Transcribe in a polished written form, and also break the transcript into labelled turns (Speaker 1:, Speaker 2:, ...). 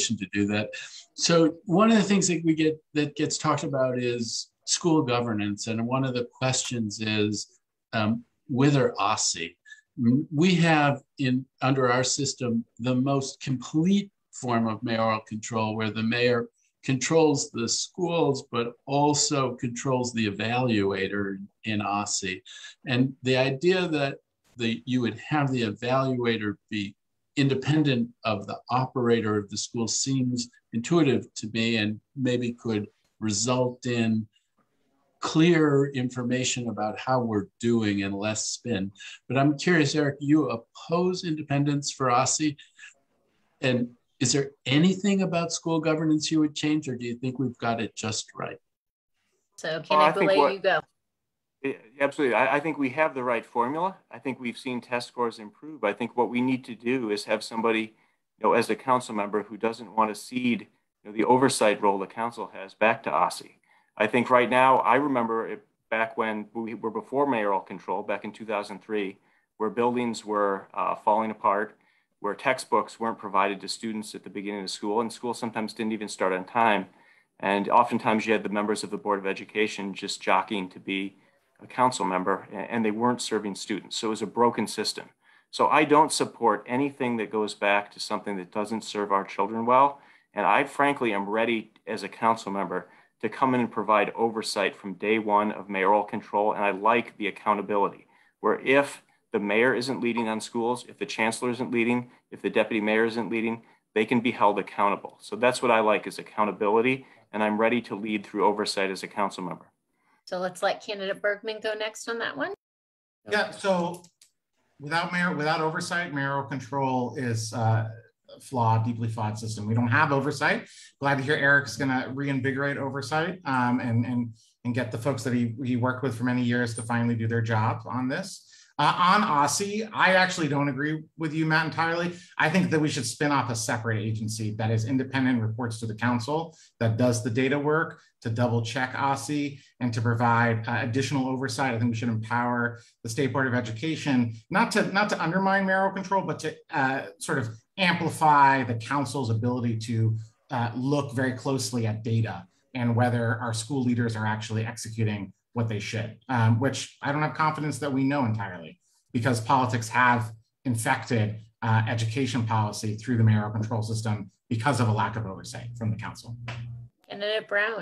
Speaker 1: position to do that. So one of the things that gets talked about is school governance, and one of the questions is whether OSSI. We have under our system the most complete form of mayoral control, where the mayor controls the schools, but also controls the evaluator in OSSI. And the idea that you would have the evaluator be independent of the operator of the school seems intuitive to me, and maybe could result in clear information about how we're doing and less spin. But I'm curious, Eric, you oppose independence for OSSI? And is there anything about school governance you would change, or do you think we've got it just right?
Speaker 2: So Kenneth, we'll let you go.
Speaker 3: Absolutely. I think we have the right formula. I think we've seen test scores improve. I think what we need to do is have somebody, as a council member who doesn't want to cede the oversight role the council has back to OSSI. I think right now, I remember back when we were before mayoral control, back in 2003, where buildings were falling apart, where textbooks weren't provided to students at the beginning of school, and school sometimes didn't even start on time. And oftentimes you had the members of the Board of Education just jockeying to be a council member, and they weren't serving students. So it was a broken system. So I don't support anything that goes back to something that doesn't serve our children well. And I frankly am ready as a council member to come in and provide oversight from day one of mayoral control. And I like the accountability, where if the mayor isn't leading on schools, if the chancellor isn't leading, if the deputy mayor isn't leading, they can be held accountable. So that's what I like, is accountability. And I'm ready to lead through oversight as a council member.
Speaker 2: So let's let candidate Bergman go next on that one.
Speaker 4: Yeah, so without oversight, mayoral control is flawed, deeply flawed system. We don't have oversight. Glad to hear Eric's going to reinvigorate oversight and get the folks that he worked with for many years to finally do their job on this. On OSSI, I actually don't agree with you, Matt, entirely. I think that we should spin off a separate agency that is independent, reports to the council, that does the data work to double check OSSI and to provide additional oversight. I think we should empower the State Board of Education, not to undermine mayoral control, but to sort of amplify the council's ability to look very closely at data and whether our school leaders are actually executing what they should, which I don't have confidence that we know entirely, because politics have infected education policy through the mayoral control system because of a lack of oversight from the council.
Speaker 2: Candidate Brown.